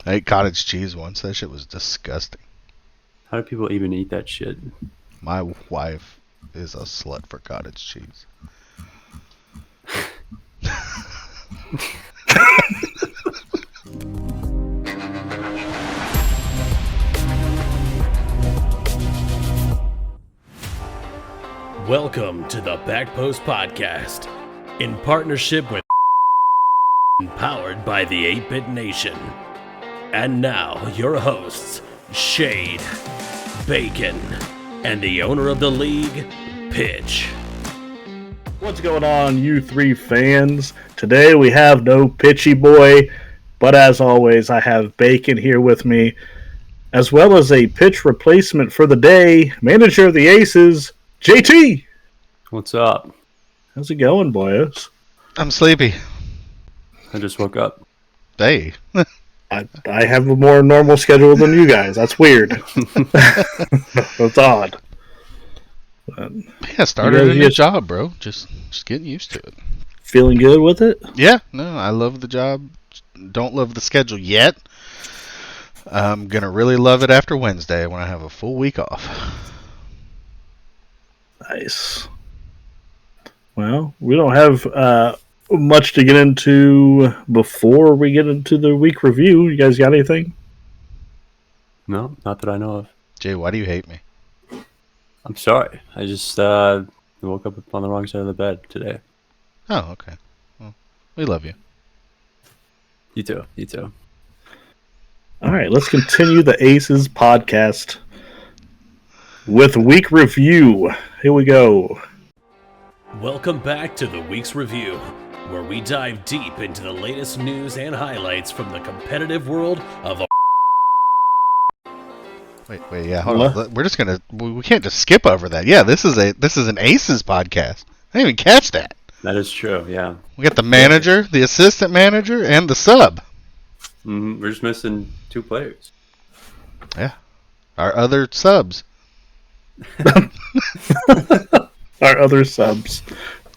I ate cottage cheese once. That shit was disgusting. How do people even eat that shit? My wife is a slut for cottage cheese. Welcome to the Backpost Podcast, in partnership with powered by the 8-Bit Nation. And now, your hosts, Shade, Bacon, and the owner of the league, Pitch. What's going on, you three fans? Today we have no Pitchy Boy, but as always, I have Bacon here with me, as well as a pitch replacement for the day, manager of the Aces, JT! What's up? How's it going, boys? I'm sleepy. I just woke up. Hey. I have a more normal schedule than you guys. That's weird. That's odd. Yeah, started a new job, bro. Just getting used to it. Feeling good with it? Yeah, no, I love the job. Don't love the schedule yet. I'm going to really love it after Wednesday when I have a full week off. Nice. Well, we don't have much to get into before we get into the week review. You guys got anything? No, not that I know of. Jay, why do you hate me? I'm sorry. I just woke up on the wrong side of the bed today. Oh, okay. Well, we love you. You too. You too. All right, let's continue the Aces podcast with week review. Here we go. Welcome back to the week's review, where we dive deep into the latest news and highlights from the competitive world of Wait, yeah, hold on. We're just gonna. We can't just skip over that. Yeah, this is an Aces podcast. I didn't even catch that. That is true. Yeah. We got the manager, the assistant manager, and the sub. Mm-hmm. We're just missing 2 players. Yeah, our other subs. Our other subs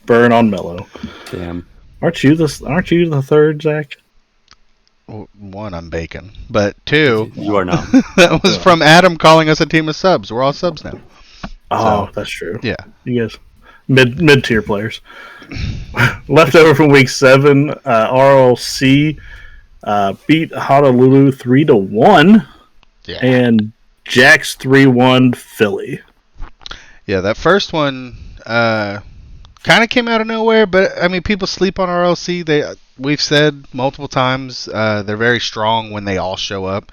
burn on Mellow. Damn. Aren't you the third, Zach? Well, 1, I'm Bacon, but 2, You are not. that was from Adam calling us a team of subs. We're all subs now. Oh, that's true. Yeah. You guys, mid-tier players. Left over from week 7, RLC beat Honolulu 3-1, Yeah. and Jack's 3-1 Philly. Yeah, that first one kind of came out of nowhere, but I mean, people sleep on RLC. We've said multiple times they're very strong when they all show up.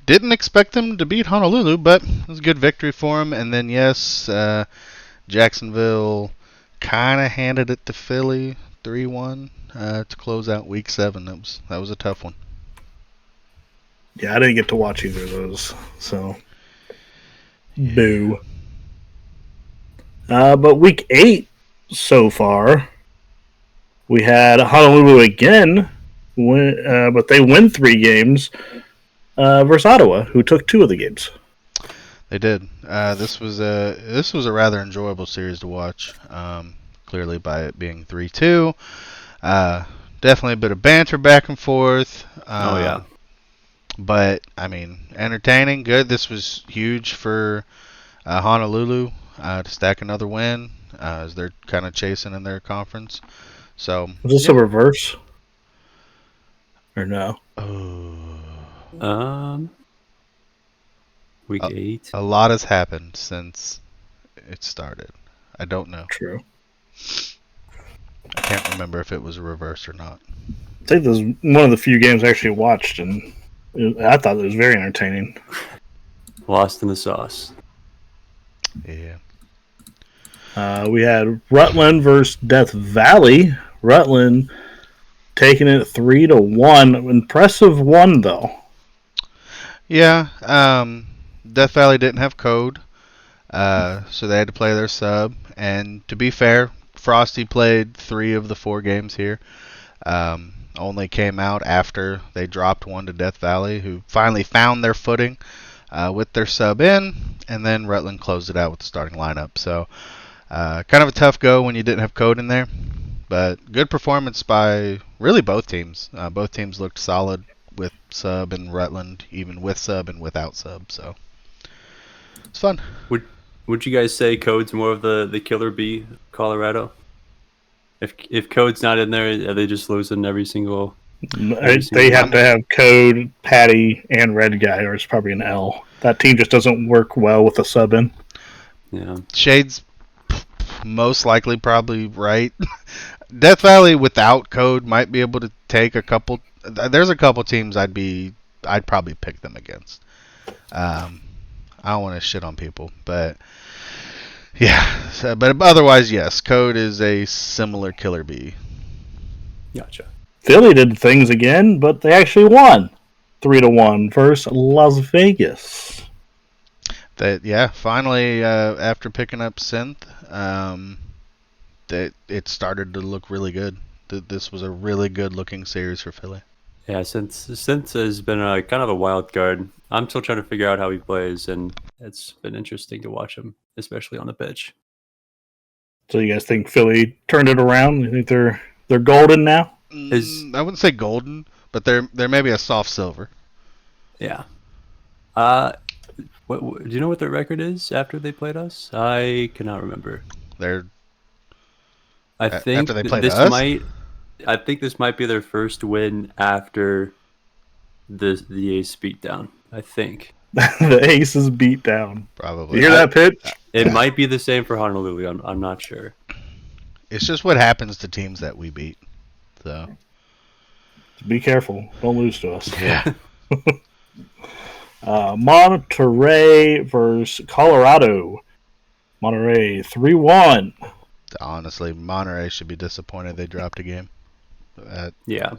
Didn't expect them to beat Honolulu, but it was a good victory for them. And then yes, Jacksonville kind of handed it to Philly 3-1 to close out week 7. That was a tough one. Yeah, I didn't get to watch either of those, so boo. But week 8 so far, we had Honolulu again, but they win 3 games versus Ottawa, who took 2 of the games. They did. This was a rather enjoyable series to watch. Clearly, by it being 3-2, definitely a bit of banter back and forth. Oh yeah. But I mean, entertaining, good. This was huge for Honolulu to stack another win as they're kind of chasing in their conference. So Was this a reverse? Or no? Week 8. A lot has happened since it started. I don't know. True. I can't remember if it was a reverse or not. I think this was one of the few games I actually watched, and I thought it was very entertaining. Lost in the sauce. Yeah. We had Rutland versus Death Valley. Rutland taking it 3-1. Impressive one, though. Yeah. Death Valley didn't have code, so they had to play their sub. And to be fair, Frosty played 3 of the 4 games here. Only came out after they dropped 1 to Death Valley, who finally found their footing with their sub in, and then Rutland closed it out with the starting lineup. So kind of a tough go when you didn't have code in there. But good performance by really both teams. Both teams looked solid with sub and Rutland, even with sub and without sub. So it's fun. Would you guys say Code's more of the killer bee of Colorado? If Code's not in there, are they just losing every single They have to have Code, Patty, and Red Guy, or it's probably an L. That team just doesn't work well with a sub in. Yeah. Shade's most likely probably right. Death Valley without Code might be able to take a couple. There's a couple teams I'd probably pick them against. I don't want to shit on people, but yeah. But otherwise, yes, Code is a similar killer bee. Gotcha. Philly did things again, but they actually won 3-1 versus Las Vegas. Finally, after picking up Synth, it started to look really good. This was a really good looking series for Philly. Yeah, since has been a kind of a wild card. I'm still trying to figure out how he plays, and it's been interesting to watch him, especially on the pitch. So you guys think Philly turned it around? You think they're golden now? I wouldn't say golden, but they're maybe a soft silver. Yeah. What do you know what their record is after they played us? I cannot remember. I think after they played us? I think this might be their first win after the Ace beatdown. I think. The Aces beat down. Probably. You hear that pitch? It might be the same for Honolulu. I'm not sure. It's just what happens to teams that we beat. So be careful. Don't lose to us. Yeah. Monterey versus Colorado. Monterey 3-1. Honestly, Monterey should be disappointed they dropped a game. Yeah.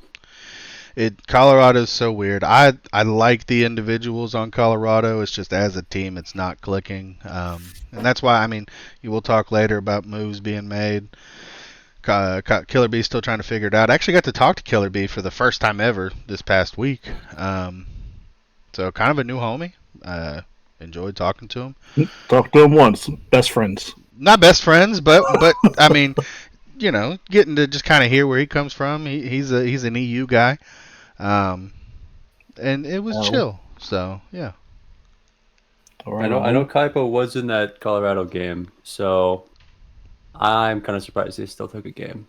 Colorado's so weird. I like the individuals on Colorado. It's just as a team, it's not clicking. And that's why, you will talk later about moves being made. Killer Bee's still trying to figure it out. I actually got to talk to Killer Bee for the first time ever this past week. So kind of a new homie. Enjoyed talking to him. Talked to him once. Best friends. Not best friends, but getting to just kind of hear where he comes from. He's an EU guy. And it was chill. So yeah. I know Kaipo was in that Colorado game, so I'm kind of surprised they still took a game.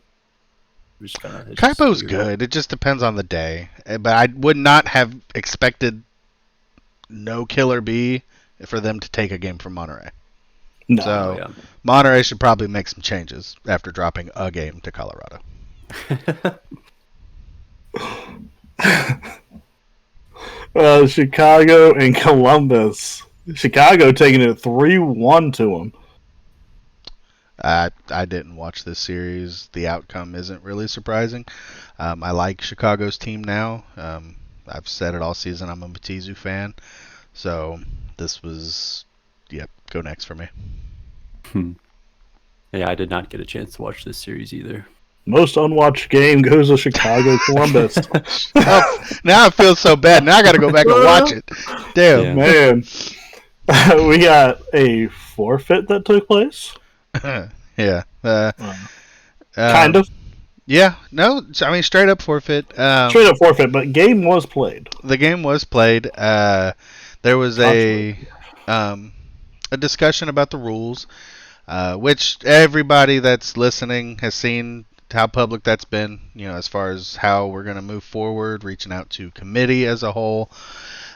Kaipo's good. It just depends on the day. But I would not have expected no Killer Bee for them to take a game from Monterey. No. So Monterey should probably make some changes after dropping a game to Colorado. Chicago and Columbus. Chicago taking it 3-1 to them. I didn't watch this series. The outcome isn't really surprising. I like Chicago's team now. I've said it all season. I'm a Matizu fan. So this was, go next for me. Yeah, I did not get a chance to watch this series either. Most unwatched game goes to Chicago Columbus. Now I feel so bad. Now I got to go back and watch it. Damn. Man. We got a forfeit that took place. Yeah. Kind of. Yeah. No, straight up forfeit. Straight up forfeit, but game was played. The game was played. There was a discussion about the rules, which everybody that's listening has seen how public that's been, as far as how we're going to move forward, reaching out to committee as a whole.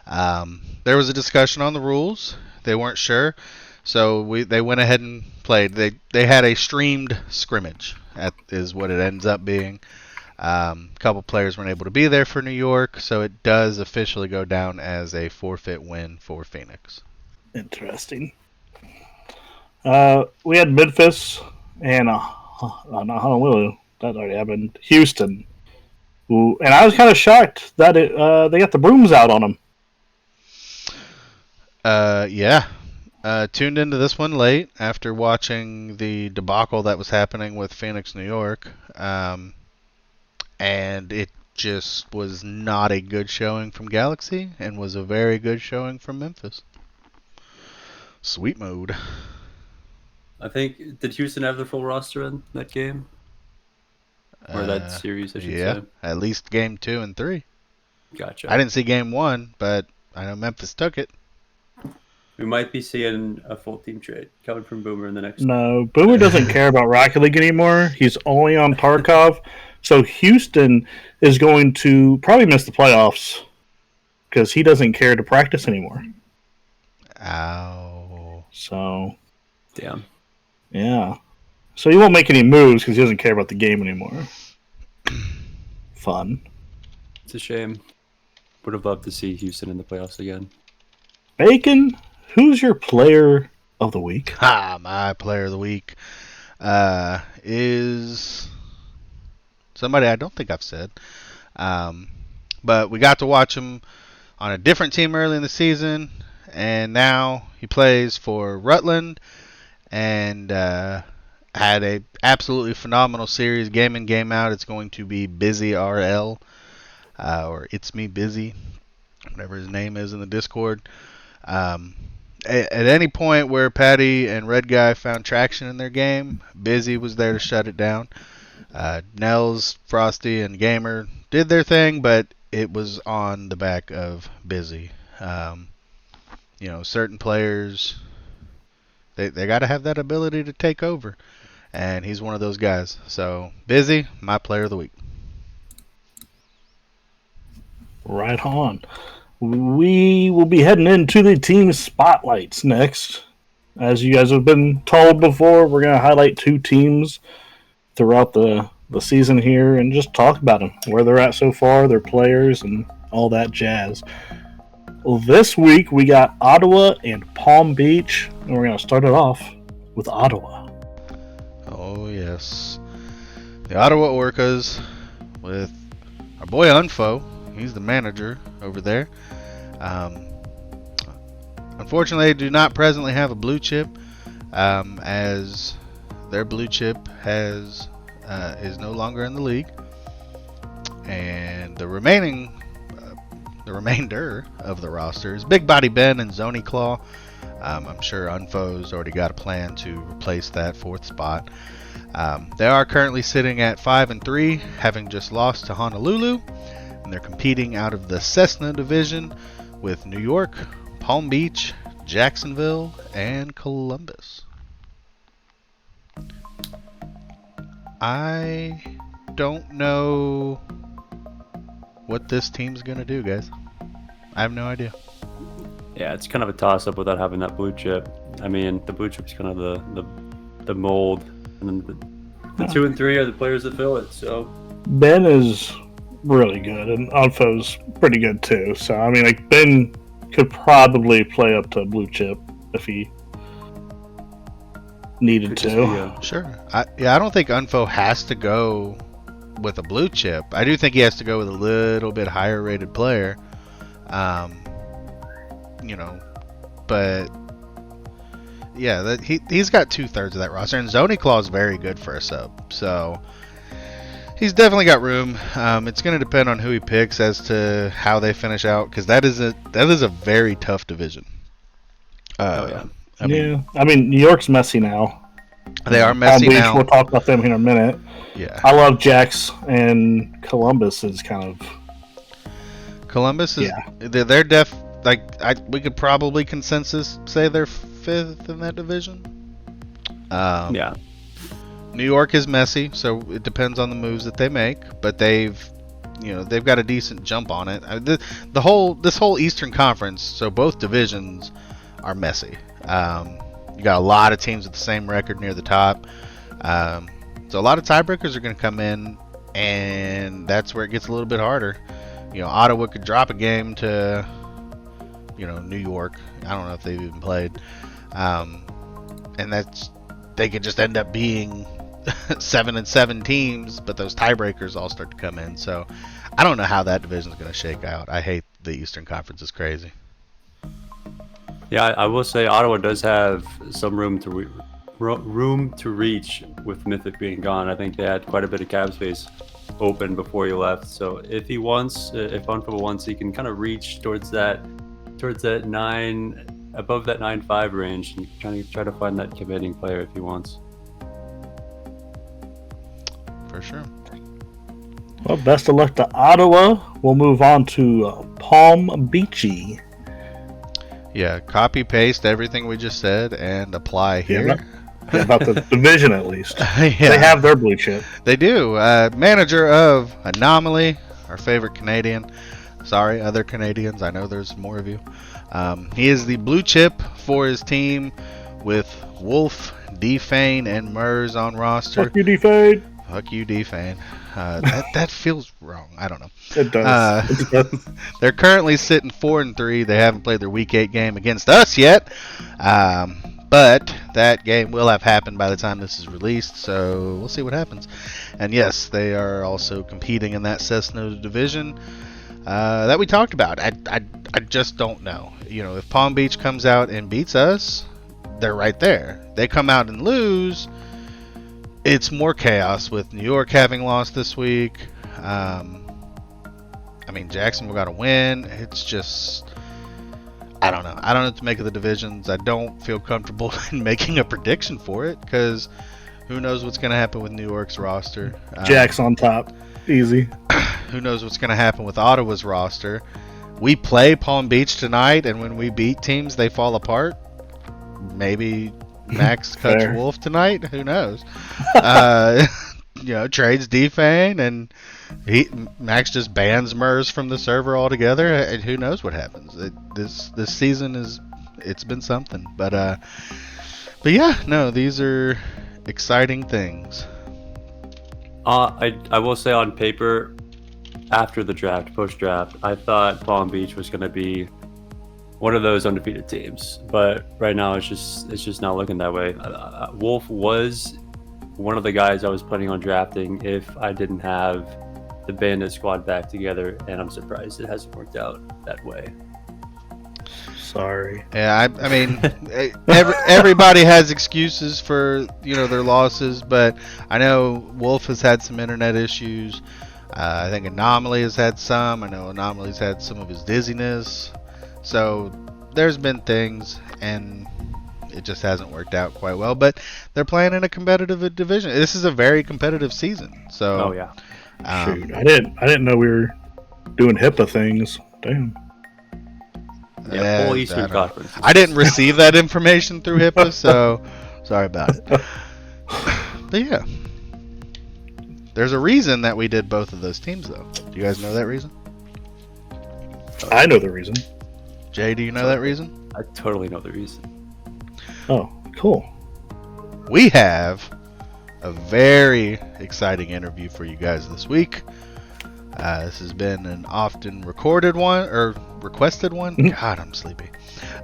There was a discussion on the rules. They weren't sure, so they went ahead and played. They had a streamed scrimmage, is what it ends up being. A couple players weren't able to be there for New York, so it does officially go down as a forfeit win for Phoenix. Interesting. We had Memphis and not Honolulu. That already happened. Houston. Ooh, and I was kind of shocked that they got the brooms out on them. Yeah. Tuned into this one late after watching the debacle that was happening with Phoenix, New York. And it just was not a good showing from Galaxy and was a very good showing from Memphis. Sweet mode. I think, did Houston have their full roster in that game? Or that series, I should say. At least game 2 and 3. Gotcha. I didn't see game 1, but I know Memphis took it. We might be seeing a full team trade coming from Boomer in the next. No, Boomer doesn't care about Rocket League anymore. He's only on Tarkov. So Houston is going to probably miss the playoffs because he doesn't care to practice anymore. Ow. So, Damn. yeah. So he won't make any moves because he doesn't care about the game anymore. Fun. It's a shame. Would have loved to see Houston in the playoffs again. Bacon, who's your player of the week? My player of the week is somebody I don't think I've said. But we got to watch him on a different team early in the season, and now he plays for Rutland and had a absolutely phenomenal series, game in, game out. It's going to be Busy RL, or It's Me Busy, whatever his name is in the Discord. At any point where Patty and Red Guy found traction in their game, Busy was there to shut it down. Nels, Frosty, and Gamer did their thing, but it was on the back of Busy. Certain players, they got to have that ability to take over, and he's one of those guys. So, Busy, my player of the week. Right on. We will be heading into the team spotlights next. As you guys have been told before, we're going to highlight 2 teams throughout the season here and just talk about them, where they're at so far, their players, and all that jazz. Well, this week we got Ottawa and Palm Beach, and we're going to start it off with Ottawa. Oh, yes. The Ottawa Orcas with our boy Unfo. He's the manager over there. Unfortunately, they do not presently have a blue chip, as their blue chip is no longer in the league, and the remainder of the roster is Big Body Ben and Zony Claw. I'm sure Unfo's already got a plan to replace that 4th spot. They are currently sitting at 5-3, having just lost to Honolulu. And they're competing out of the Cessna division with New York, Palm Beach, Jacksonville, and Columbus. I don't know what this team's going to do, guys. I have no idea. Yeah, it's kind of a toss-up without having that blue chip. I mean, the blue chip's kind of the mold, and then the 2 and 3 are the players that fill it. So Ben is really good, and Unfo's pretty good too. So I mean, like, Ben could probably play up to blue chip if he needed to. Sure. I don't think Unfo has to go with a blue chip. I do think he has to go with a little bit higher rated player. But yeah, he's got 2/3 of that roster, and Zony Claw is very good for a sub. So he's definitely got room. It's going to depend on who he picks as to how they finish out, because that is a very tough division. yeah. I mean, New York's messy now. They are messy Palm Beach, now. we'll talk about them in a minute. Yeah. I love Jax, and Columbus is kind of... Columbus is they're we could probably consensus say they're 5th in that division. Yeah. New York is messy, so it depends on the moves that they make, but they've got a decent jump on it. This whole Eastern Conference, so both divisions are messy. You got a lot of teams with the same record near the top. So a lot of tiebreakers are going to come in, and that's where it gets a little bit harder. Ottawa could drop a game to, New York. I don't know if they've even played. And they could just end up being 7-7 teams, but those tiebreakers all start to come in. So I don't know how that division is going to shake out. I hate the Eastern Conference. It's crazy. Yeah, I will say Ottawa does have some room to reach with Mythic being gone. I think they had quite a bit of cap space open before he left. So if Unfootball wants, he can kind of reach towards that 9, above that 9-5 range, and try to find that commanding player if he wants. For sure. Well, best of luck to Ottawa. We'll move on to Palm Beachy. Yeah, copy paste everything we just said and apply here. About the division at least. Yeah. They have their blue chip. They do. Manager of Anomaly, our favorite Canadian. Sorry, other Canadians. I know there's more of you. He is the blue chip for his team with Wolf, Defane, and Mers on roster. Fuck you, Defane. Fuck you, Defane. That feels wrong. I don't know. It does. They're currently sitting 4-3. They haven't played their Week 8 game against us yet. But that game will have happened by the time this is released, so we'll see what happens. And yes, they are also competing in that Cessna division that we talked about. I just don't know. You know, if Palm Beach comes out and beats us, they're right there. They come out and lose, it's more chaos with New York having lost this week. I mean, Jacksonville got a win. It's just... I don't know. I don't know what to make of the divisions. I don't feel comfortable in making a prediction for it because who knows what's going to happen with New York's roster. Jack's on top. Easy. Who knows what's going to happen with Ottawa's roster. We play Palm Beach tonight, and when we beat teams, they fall apart. Maybe Max cuts Wolf tonight. Who knows? You know, trades Defane, and Max just bans Mers from the server altogether. And who knows what happens? This season it's been something. But yeah, no, these are exciting things. I will say on paper, after the draft, post-draft, I thought Palm Beach was going to be one of those undefeated teams. But right now, it's just not looking that way. Wolf was one of the guys I was planning on drafting if I didn't have the Bandit squad back together, and I'm surprised it hasn't worked out that way. Sorry. Yeah, I mean, everybody has excuses for, you know, their losses, but I know Wolf has had some internet issues. I think Anomaly has had some. I know Anomaly's had some of his dizziness. So there's been things, and it just hasn't worked out quite well. But they're playing in a competitive division. This is a very competitive season. So. Oh yeah. Shoot, I didn't know we were doing HIPAA things. Damn. Yeah, whole Eastern Conference. I didn't receive that information through HIPAA, so sorry about it. But yeah, there's a reason that we did both of those teams, though. Do you guys know that reason? I know the reason. Jay, do you know that reason? I totally know the reason. Oh, cool. We have a very exciting interview for you guys this week. This has been an often recorded one, or requested one. God, I'm sleepy.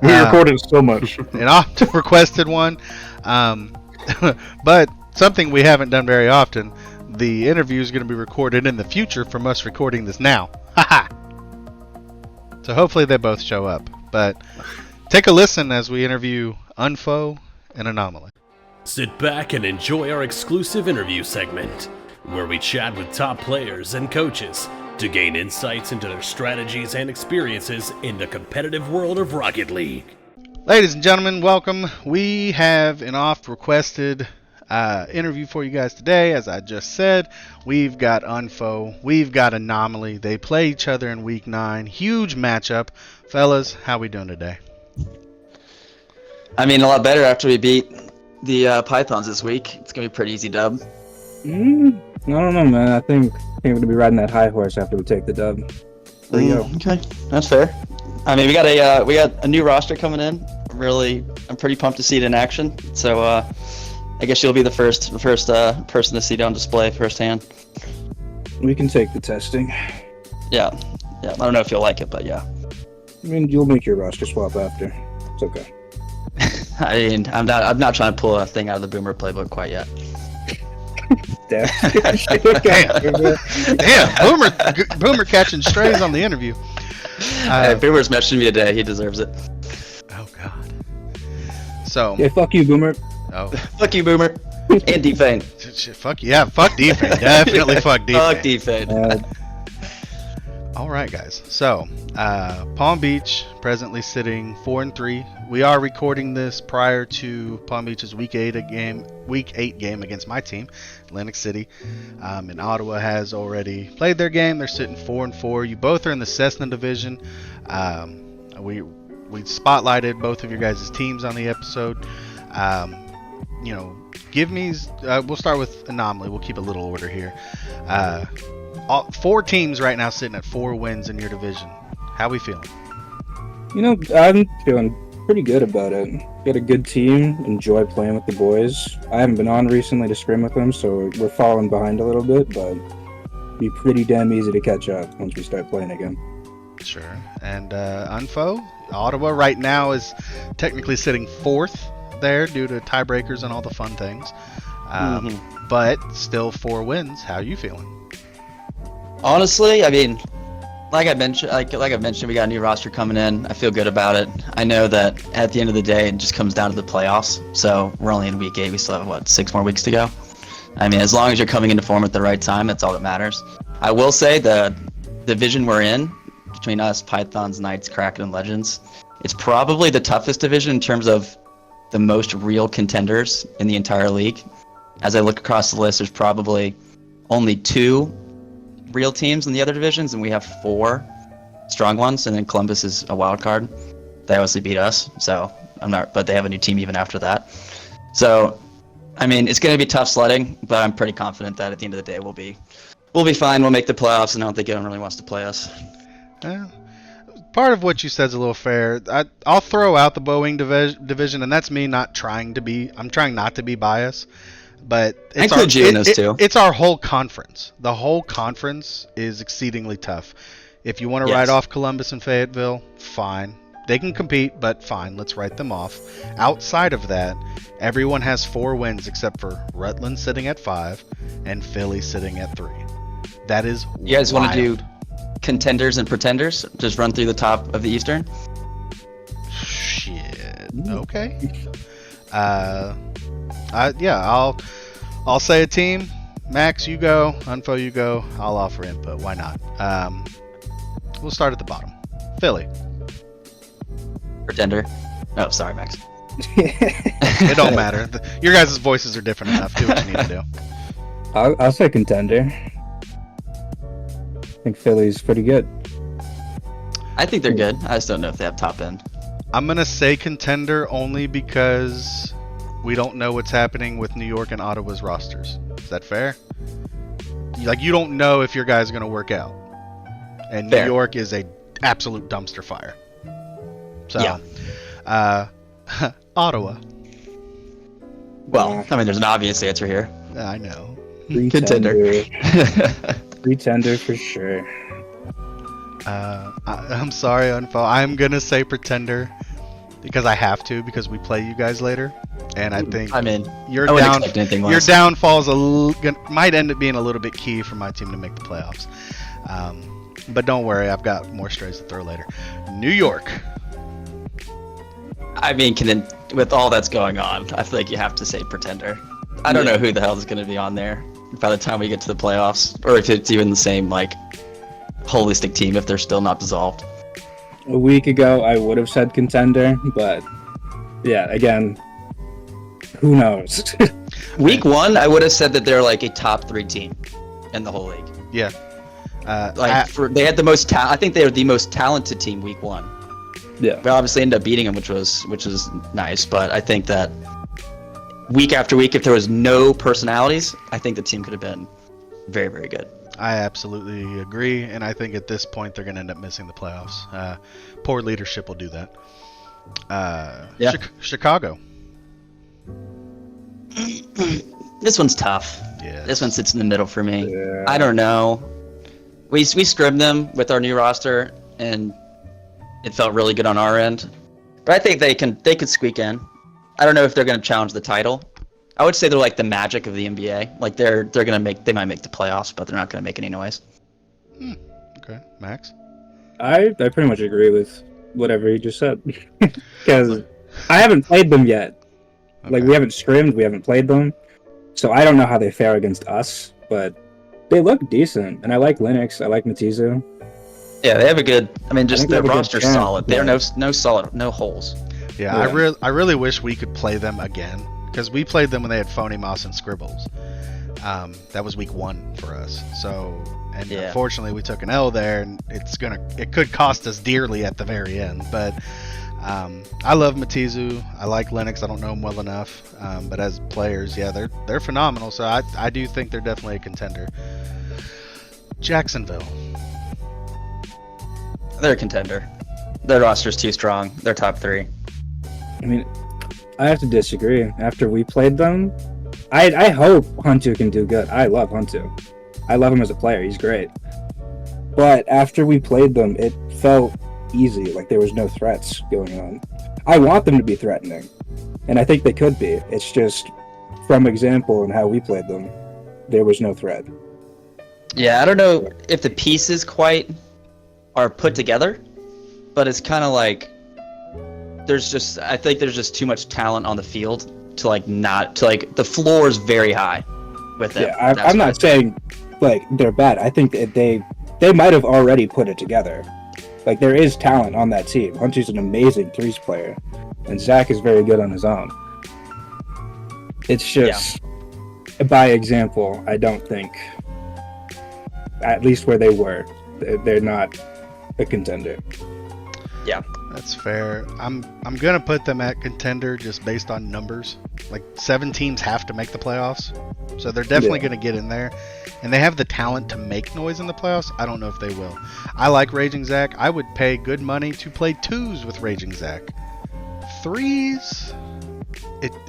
We recorded so much. An often requested one. But something we haven't done very often, the interview is going to be recorded in the future from us recording this now. Haha. So hopefully they both show up. But take a listen as we interview Unfo and Anomaly. Sit back and enjoy our exclusive interview segment, where we chat with top players and coaches to gain insights into their strategies and experiences in the competitive world of Rocket League. Ladies and gentlemen, welcome. We have an oft-requested interview for you guys today. As I just said, we've got Unfo, we've got Anomaly. They play each other in Week 9. Huge matchup. Fellas, how we doing today? I mean, a lot better after we beat the Pythons this week. It's going to be a pretty easy dub. I don't know, man. I think we're going to be riding that high horse after we take the dub. There you go. Okay, that's fair. I mean, we got a new roster coming in. I'm pretty pumped to see it in action. So I guess you'll be the first person to see it on display firsthand. We can take the testing. Yeah. I don't know if you'll like it, but yeah. I mean, you'll make your roster swap after. It's okay. I mean, I'm not trying to pull a thing out of the Boomer playbook quite yet. Damn. Damn, Boomer catching strays on the interview. Boomer's messaging me today. He deserves it. Oh God. So. Yeah, fuck you, Boomer. Oh. Fuck you, Boomer. And Defane. Fuck yeah, fuck Defane. Definitely fuck Defane. Fuck Defane. All right, guys. So, Palm Beach presently sitting 4-3. We are recording this prior to Palm Beach's Week 8 game against my team, Atlantic City. And Ottawa has already played their game. They're sitting 4-4. You both are in the Cessna division. We spotlighted both of your guys' teams on the episode. Give me. We'll start with Anomaly. We'll keep a little order here. All 4 teams right now sitting at 4 wins in your division. How we feeling? I'm feeling pretty good about it. Got a good team. Enjoy playing with the boys. I haven't been on recently to scrim with them, so we're falling behind a little bit, but be pretty damn easy to catch up once we start playing again. Sure. And Unfo, Ottawa right now is technically sitting 4th there due to tiebreakers and all the fun things. But still 4 wins. How are you feeling? Honestly, I mean, like I mentioned, we got a new roster coming in. I feel good about it. I know that at the end of the day, it just comes down to the playoffs. So we're only in week 8. We still have 6 more weeks to go. I mean, as long as you're coming into form at the right time, that's all that matters. I will say the division we're in, between us, Pythons, Knights, Kraken, and Legends, it's probably the toughest division in terms of the most real contenders in the entire league. As I look across the list, there's probably only 2 real teams in the other divisions, and we have 4 strong ones, and then Columbus is a wild card. They obviously beat us, so but they have a new team even after that. So, I mean, it's going to be tough sledding, but I'm pretty confident that at the end of the day we'll be fine. We'll make the playoffs, and I don't think anyone really wants to play us. Part of what you said is a little fair. I'll throw out the Boeing division, and that's me not trying to be. I'm trying not to be biased. But it's our whole conference. The whole conference is exceedingly tough. If you want to write off Columbus and Fayetteville, fine. They can compete, but fine, let's write them off. Outside of that, everyone has 4 wins except for Rutland sitting at 5 and Philly sitting at 3. That is You guys wild. want to do contenders and pretenders? Just run through the top of the Eastern? Shit. Okay. I'll say a team. Max, you go. Unfo, you go. I'll offer input. Why not? We'll start at the bottom. Philly. Pretender. Oh, sorry, Max. It don't matter. Your guys' voices are different enough. Do what you need to do. I'll say contender. I think Philly's pretty good. I think they're good. I just don't know if they have top end. I'm going to say contender only because we don't know what's happening with New York and Ottawa's rosters. Is that fair? You don't know if your guys are going to work out. And Fair. New York is a absolute dumpster fire. So, Ottawa. Well, I mean, there's an obvious answer here. I know. Contender. Pretender for sure. I'm sorry, Unfo. I'm going to say pretender because I have to, because we play you guys later. And I think your downfall might end up being a little bit key for my team to make the playoffs. But don't worry, I've got more strays to throw later. New York. I mean, with all that's going on, I feel like you have to say pretender. I don't know who the hell is going to be on there by the time we get to the playoffs, or if it's even the same holistic team if they're still not dissolved. A week ago, I would have said contender, but yeah, again, who knows? Week 1, I would have said that they're a top 3 team in the whole league. Yeah. They had the most I think they were the most talented team week 1. Yeah. We obviously ended up beating them, which was nice, but I think that week after week, if there was no personalities, I think the team could have been very, very good. I absolutely agree, and I think at this point they're going to end up missing the playoffs. Poor leadership will do that. Chicago. This one's tough. Yeah. This one sits in the middle for me. Yeah. I don't know. We scrimmed them with our new roster, and it felt really good on our end. But I think they could squeak in. I don't know if they're going to challenge the title. I would say they're the Magic of the NBA. They might make the playoffs, but they're not going to make any noise. Okay, Max. I pretty much agree with whatever you just said, because I haven't played them yet. Okay. We haven't scrimmed, we haven't played them, so I don't know how they fare against us. But they look decent, and I like Linux. I like Matizu. Yeah, they have a good. I mean, just think they their have a good roster's chance, solid. They're yeah. no solid, no holes. Yeah, Yeah. I really wish we could play them again because we played them when they had Phony Moss and Scribbles. That was week 1 for us. So, and Yeah. unfortunately, we took an L there, and it could cost us dearly at the very end. But I love Matizu. I like Lennox. I don't know him well enough, but as players, yeah, they're phenomenal. So I do think they're definitely a contender. Jacksonville. They're a contender. Their roster's too strong. They're top 3. I mean, I have to disagree. After we played them, I hope Huntu can do good. I love Huntu. I love him as a player. He's great. But after we played them, it felt easy. Like there was no threats going on. I want them to be threatening, and I think they could be. It's just from example and how we played them, there was no threat. Yeah, I don't know if the pieces quite are put together, but it's kind of like I think there's just too much talent on the field to the floor is very high with them. Yeah, I'm not saying like they're bad. I think that they might have already put it together. Like there is talent on that team. Hunter's an amazing threes player, and Zach is very good on his own. It's just by example. I don't think, at least where they were, they're not a contender. Yeah. That's fair. I'm gonna put them at contender just based on numbers. Like 7 teams have to make the playoffs, so they're definitely gonna get in there, and they have the talent to make noise in the playoffs. I don't know if they will. I like Raging Zach. I would pay good money to play 2s with Raging Zach. 3s,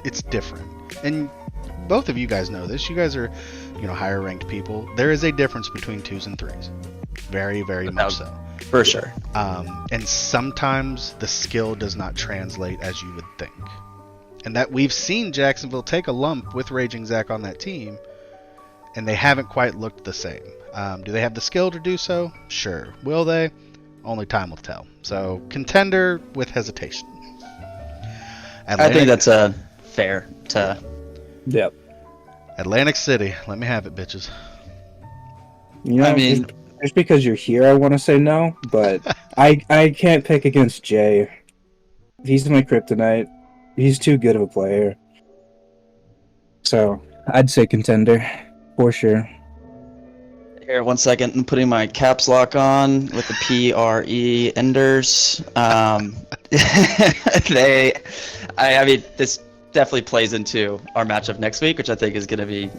it's different, and both of you guys know this. You guys are, higher ranked people. There is a difference between 2s and 3s. Very, very much so. For sure. And sometimes the skill does not translate as you would think. And that we've seen Jacksonville take a lump with Raging Zach on that team, and they haven't quite looked the same. Do they have the skill to do so? Sure. Will they? Only time will tell. So, contender with hesitation. I think that's fair to... Yep. Atlantic City. Let me have it, bitches. I mean... Just because you're here, I want to say no, but I can't pick against Jay. He's my kryptonite. He's too good of a player. So, I'd say contender, for sure. Here, 1 second. I'm putting my caps lock on with the PRE Enders. I mean, this definitely plays into our matchup next week, which I think is gonna be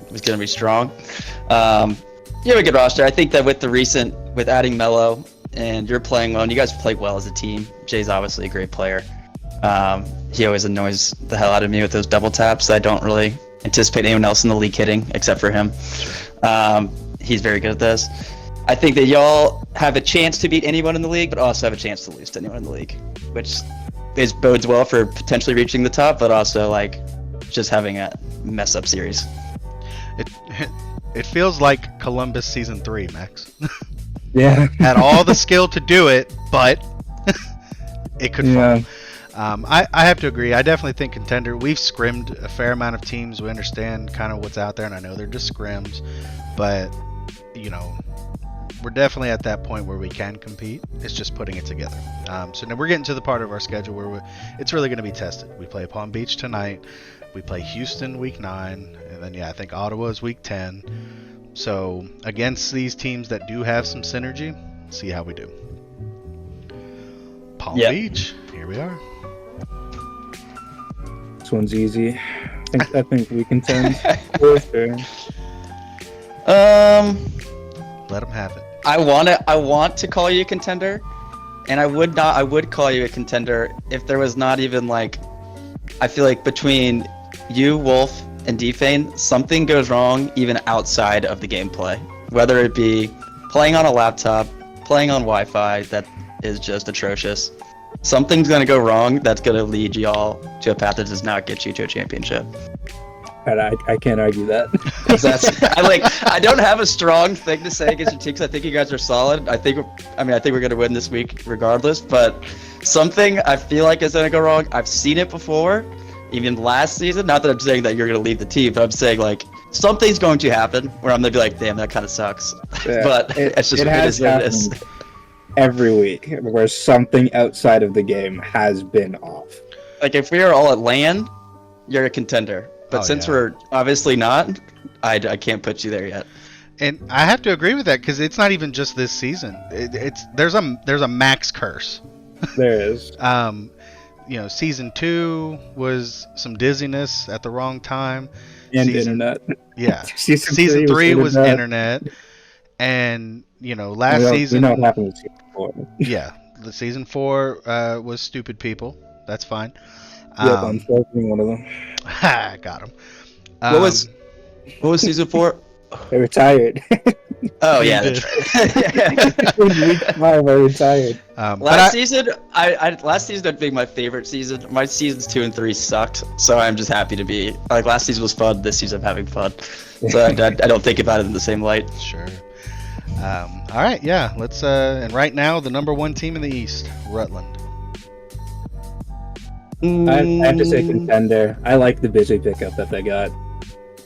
strong. You have a good roster. I think that with adding Mello and you're playing well, and you guys play well as a team. Jay's obviously a great player. He always annoys the hell out of me with those double taps. I don't really anticipate anyone else in the league hitting except for him. He's very good at this. I think that y'all have a chance to beat anyone in the league, but also have a chance to lose to anyone in the league, which bodes well for potentially reaching the top, but also just having a mess up series. It feels like Columbus season 3, Max. Yeah. Had all the skill to do it, but it could fall. I have to agree. I definitely think contender. We've scrimmed a fair amount of teams. We understand kind of what's out there, and I know they're just scrims, but we're definitely at that point where we can compete. It's just putting it together. So now we're getting to the part of our schedule where it's really going to be tested. We play Palm Beach tonight. We play Houston week 9, and then I think Ottawa is week 10. So against these teams that do have some synergy, see how we do. Palm Beach, here we are. This one's easy. I think we contend. For sure. Let them have it. I want to call you a contender, and I would call you a contender if there was not even I feel like between you, Wolf, and Defane, something goes wrong even outside of the gameplay. Whether it be playing on a laptop, playing on Wi-Fi that is just atrocious. Something's going to go wrong that's going to lead y'all to a path that does not get you to a championship. And I can't argue that. I don't have a strong thing to say against your team because I think you guys are solid. I think we're going to win this week regardless, but something I feel like is going to go wrong. I've seen it before. Even last season, not that I'm saying that you're going to leave the team, but I'm saying something's going to happen where I'm going to be damn, that kind of sucks. Yeah, but it's just it has happened. every week where something outside of the game has been off. Like if we are all at LAN, you're a contender. But Oh, since yeah. we're obviously not, I can't put you there yet. And I have to agree with that because it's not even just this season. There's a max curse. There is. Season 2 was some dizziness at the wrong time. And Season- internet. Yeah. Season Season 3 was internet. internet. And, last We know season... what happened with season 4. Yeah. The season 4 was stupid people. That's fine. Yep, I'm being one of them. Got him. What was season 4? They retired. Oh yeah, that's right. In week 5, I retired. Last season, last season would be my favorite season. My seasons 2 and 3 sucked, so I'm just happy to be like last season was fun. This season I'm having fun, so I don't think about it in the same light. Sure. All right, yeah. Let's. And right now, the number 1 team in the East, Rutland. I have to say contender. I like the busy pickup that they got.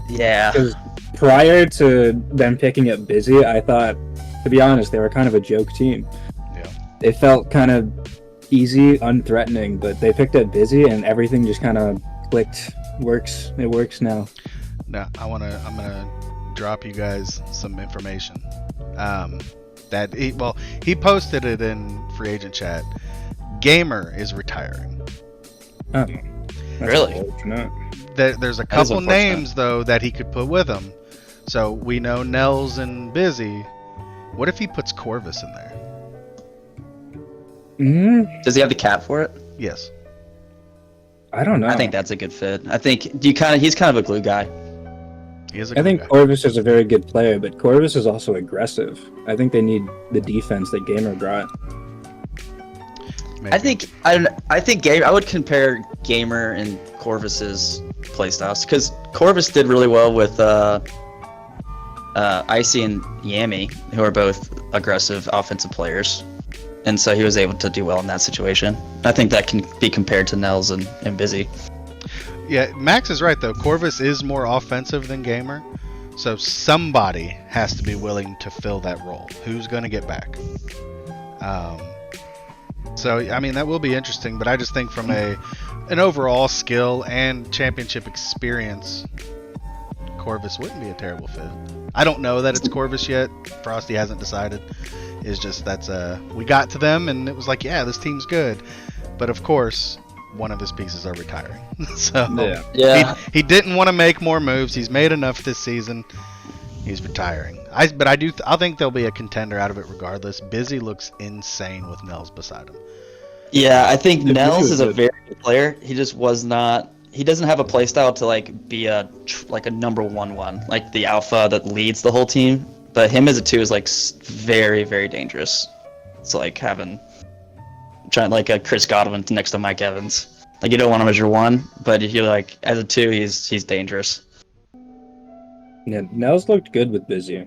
Yeah. Because prior to them picking up Busy, I thought, to be honest, they were kind of a joke team. Yeah. They felt kind of easy, unthreatening, but they picked up Busy and everything just kind of clicked. It works now. Now, I'm gonna drop you guys some information. He posted it in free agent chat. Gamer is retiring. Oh, Really? unfortunate. There's a That is couple unfortunate. names though that he could put with him. So we know Nels and Busy. What if he puts Corvus in there? Does he have the cap for it? Yes. I don't know. I think that's a good fit. I think he's kind of a glue guy. He is a I good think guy. Corvus is a very good player, but Corvus is also aggressive. I think they need the defense that Gamer brought. Maybe. I think I would compare Gamer and Corvus's playstyles because Corvus did really well with Icy and Yami, who are both aggressive offensive players, and so he was able to do well in that situation. I think that can be compared to Nels and Busy. Yeah, Max is right though. Corvus is more offensive than Gamer, so somebody has to be willing to fill that role. Who's going to get back? So I mean that will be interesting, but I just think from an overall skill and championship experience, Corvus wouldn't be a terrible fit. I don't know that it's Corvus yet. Frosty hasn't decided. It's just we got to them and it was like, yeah, this team's good, but of course one of his pieces are retiring. So Yeah. he didn't want to make more moves. He's made enough this season. He's retiring. I think there'll be a contender out of it regardless. Busy looks insane with Nels beside him. Yeah, I think The Nels Busy is a was very good player. He just was not. He doesn't have a playstyle to like be a number one, like the alpha that leads the whole team. But him as a 2 is like very, very dangerous. It's like trying like a Chris Godwin next to Mike Evans. Like you don't want him as your 1, but if you like as a 2, he's dangerous. Yeah, Nels looked good with Busy.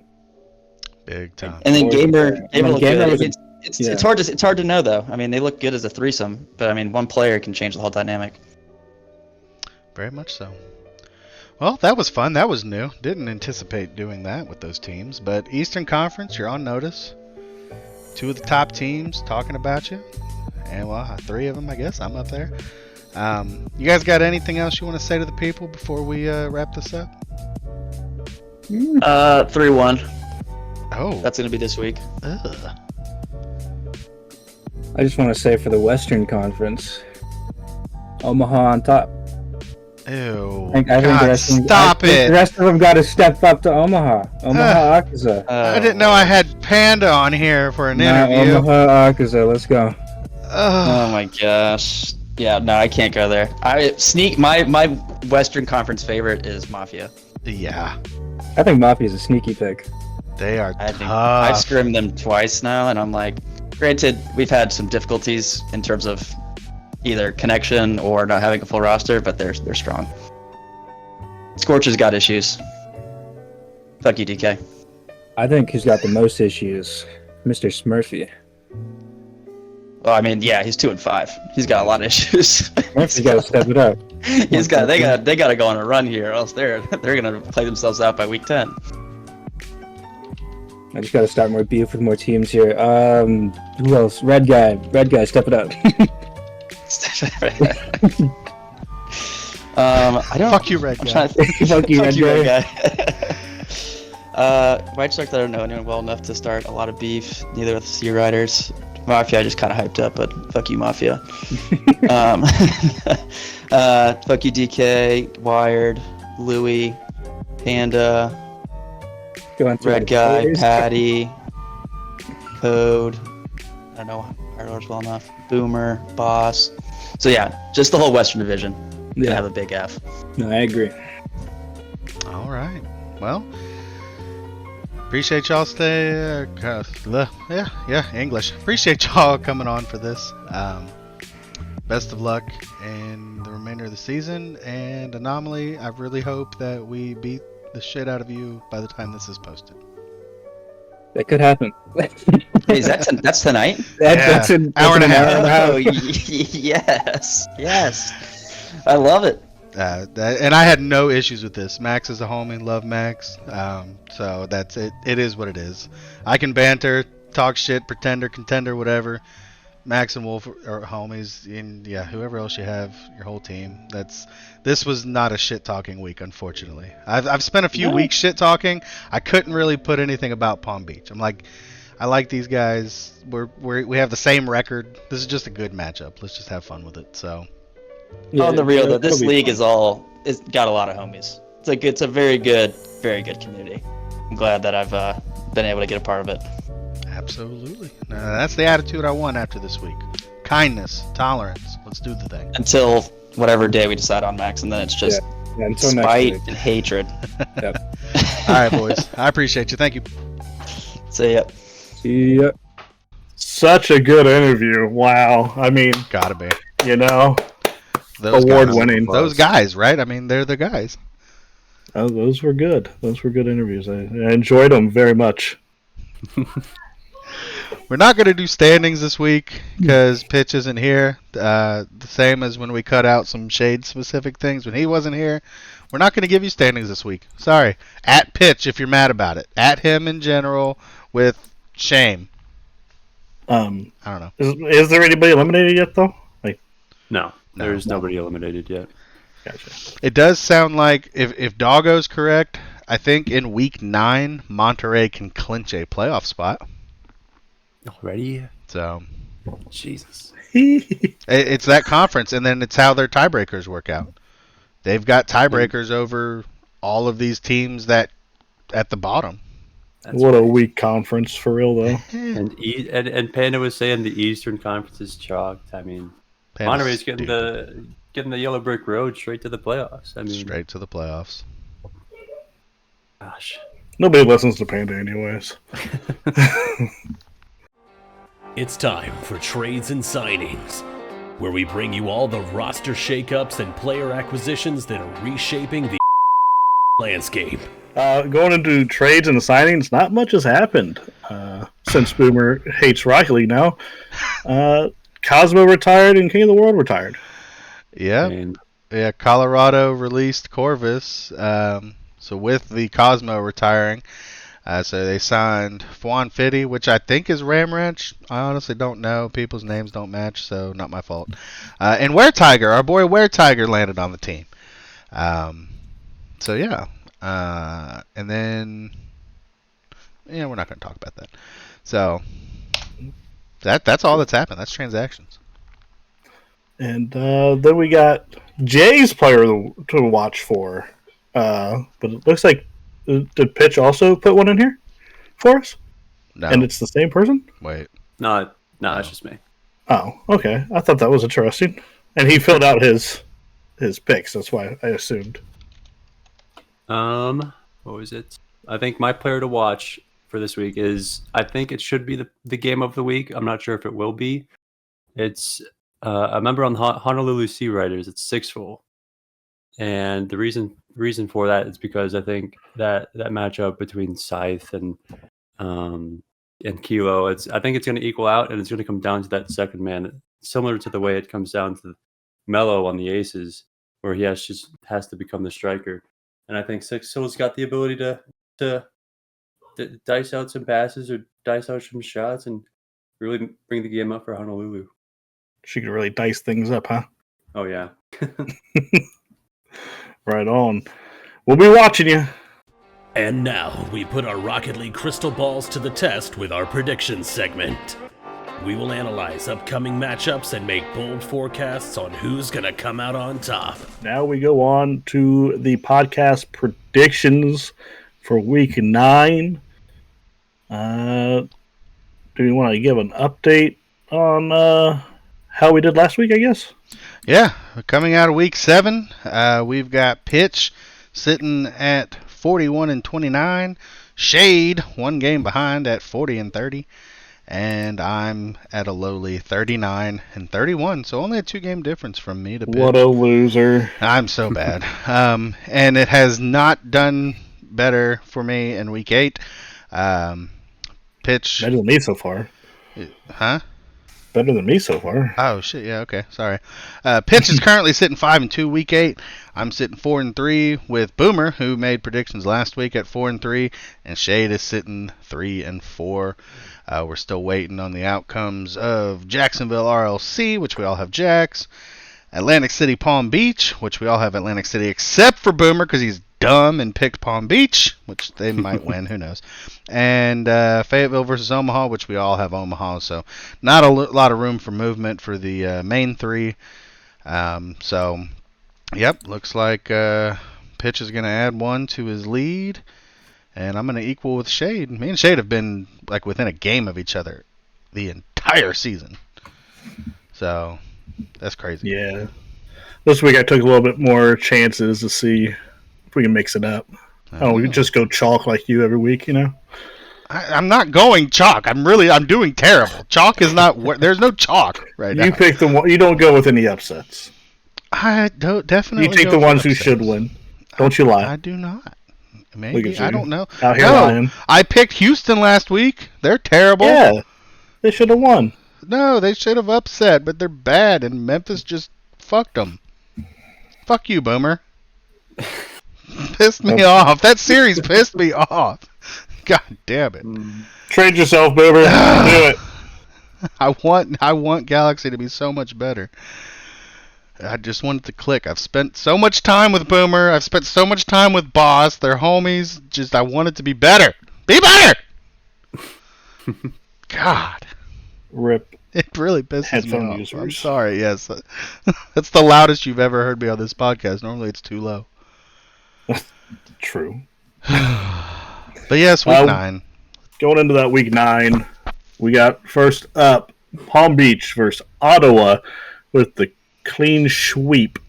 Big time. And then Or- Gamer Gamer looked was good. a- It's hard to know though. I mean, they look good as a threesome, but I mean, one player can change the whole dynamic. Very much so. Well, that was fun. That was new. Didn't anticipate doing that with those teams. But Eastern Conference, you're on notice. 2 of the top teams talking about you. And, well, 3 of them, I guess. I'm up there. You guys got anything else you want to say to the people before we wrap this up? 3-1. Oh. That's gonna be this week. Ugh. I just want to say for the Western Conference, Omaha on top. Ew. I think God, the stop The it. rest of them got to step up to Omaha. Omaha Akaza. I didn't know I had Panda on here for an interview. Omaha Akaza. Let's go. Ugh. Oh my gosh. Yeah, no, I can't go there. My Western Conference favorite is Mafia. Yeah. I think Mafia's a sneaky pick. They are I think I've tough. scrimmed them twice now, and I'm like, granted, we've had some difficulties in terms of either connection or not having a full roster, but they're strong. Scorch has got issues. Fuck you, DK. I think who's got the most issues, Mr. Smurfyy. Well, I mean, yeah, he's 2-5. He's got a lot of issues. Smurfy's got to step it up. They got to go on a run here, or else they're gonna play themselves out by week 10. I just got to start more beef with more teams here. Who else? Red guy, step it up. I don't. Fuck you, red I'm guy. trying to think. Fuck you, red guy. White Shark, I don't know anyone well enough to start a lot of beef. Neither with Sea Riders. Mafia, I just kind of hyped up, but fuck you, Mafia. Fuck you, DK, Wired, Louie, Panda, Red Guy, Patty, Code. I don't know Hardlords well enough. Boomer, Boss. So yeah, just the whole Western Division. Yeah, have a big F. No, I agree. All right. Well, appreciate y'all English. Appreciate y'all coming on for this. Best of luck in the remainder of the season. And Anomaly, I really hope that we beat the shit out of you by the time this is posted. That could happen. Hey, that's tonight? That's an hour and a half. Oh, yes. Yes. I love it. And I had no issues with this. Max is a homie, love Max. So that's it. It is what it is. I can banter, talk shit, pretender, contender, whatever. Max and Wolf are homies, and yeah, whoever else you have, your whole team. This was not a shit talking week, unfortunately. I've spent a few weeks shit talking. I couldn't really put anything about Palm Beach. I'm like, I like these guys. We have the same record. This is just a good matchup. Let's just have fun with it. So. Yeah, on the real though, this league it's got a lot of homies. It's a very good community. I'm glad that I've been able to get a part of it. Absolutely. That's the attitude I want after this week. Kindness, tolerance. Let's do the thing. Until whatever day we decide on Max, and then it's just spite and hatred. Yep. All right, boys. I appreciate you. Thank you. See ya. See ya. Such a good interview. Wow. I mean, Gotta be. Award-winning. Those guys, right? I mean, they're the guys. Oh, those were good. Those were good interviews. I enjoyed them very much. We're not going to do standings this week because Pitch isn't here. The same as when we cut out some Shade-specific things when he wasn't here. We're not going to give you standings this week. Sorry. At Pitch if you're mad about it. At him in general with shame. I don't know. Is there anybody eliminated yet, though? No, there's nobody eliminated yet. Gotcha. It does sound like if Doggo's correct, I think in week 9, Monterey can clinch a playoff spot. Already? So, Jesus. It's that conference, and then it's how their tiebreakers work out. They've got tiebreakers over all of these teams that at the bottom. What a weak conference for real, though. And Panda was saying the Eastern Conference is chalked. I mean, Monterey's getting the yellow brick road straight to the playoffs. I mean, straight to the playoffs. Gosh. Nobody listens to Panda anyways. It's time for Trades and Signings, where we bring you all the roster shakeups and player acquisitions that are reshaping the landscape. Going into trades and signings, not much has happened since Boomer hates Rocket League now. Cosmo retired and King of the World retired. Yeah. Yeah, Colorado released Corvus. So with the Cosmo retiring, so they signed Fwan Fitty, which I think is Ram Ranch. I honestly don't know. People's names don't match, so not my fault. And Were Tiger, our boy Were Tiger landed on the team. So yeah. And then, we're not going to talk about that. So that's all that's happened. That's transactions. And then we got Jay's player to watch for. But it looks like, did Pitch also put one in here for us? No. And it's the same person? Wait. No, that's just me. Oh, okay. I thought that was interesting. And he filled out his picks. That's why I assumed. What was it? I think my player to watch for this week is, I think it should be the game of the week. I'm not sure if it will be. It's a member on the Honolulu Sea Riders. It's Sixful. And the reason for that is because I think that matchup between Scythe and Kilo, I think it's going to equal out, and it's going to come down to that second man, similar to the way it comes down to Mello on the Aces, where he has to become the striker. And I think Sixful's got the ability to dice out some passes or dice out some shots and really bring the game up for Honolulu. She could really dice things up, huh? Oh, yeah. Right on. We'll be watching you. And now we put our Rocket League crystal balls to the test with our predictions segment. We will analyze upcoming matchups and make bold forecasts on who's going to come out on top. Now we go on to the podcast predictions for week 9. Do we want to give an update on how we did last week, I guess? Yeah, coming out of week 7, we've got Pitch sitting at 41-29, Shade 1 game behind at 40-30, and I'm at a lowly 39-31, so only a 2-game difference from me to Pitch. What a loser. I'm so bad. And it has not done better for me in week 8. Pitch. Better than me so far. Huh? Better than me so far. Oh, shit. Yeah, okay. Sorry. Pitch is currently sitting 5-2 week 8. I'm sitting 4-3 with Boomer, who made predictions last week at 4-3, and Shade is sitting 3-4. We're still waiting on the outcomes of Jacksonville RLC, which we all have Jacks. Atlantic City Palm Beach, which we all have Atlantic City, except for Boomer because he's dumb and picked Palm Beach, which they might win, who knows. And Fayetteville versus Omaha, which we all have Omaha, so not a lot of room for movement for the main 3. So, yep, looks like Pitch is going to add 1 to his lead, and I'm going to equal with Shade. Me and Shade have been like within a game of each other the entire season. So, that's crazy. Yeah. This week I took a little bit more chances to see if we can mix it up. We can just go chalk like you every week, you know? I'm not going chalk. I'm doing terrible. Chalk is not. There's no chalk right now. You pick the one. You don't go with any upsets. I don't definitely. You take go the for ones who upsets. should win. Don't you lie. I do not. Look Maybe at you. I don't know. Out here No, lying. I picked Houston last week. They're terrible. Yeah, they should have won. No, they should have upset, but they're bad, and Memphis just fucked them. Fuck you, Boomer. Pissed me off. That series pissed me off. God damn it. Trade yourself, Boomer. Do it. I want Galaxy to be so much better. I just want it to click. I've spent so much time with Boomer. I've spent so much time with Boss. They're homies. Just I want it to be better. Be better! God. Rip. It really pisses Headphone me off. users. I'm sorry, yes. That's the loudest you've ever heard me on this podcast. Normally it's too low. True. But yes, week 9. Going into that week 9, we got first up Palm Beach versus Ottawa with the clean sweep.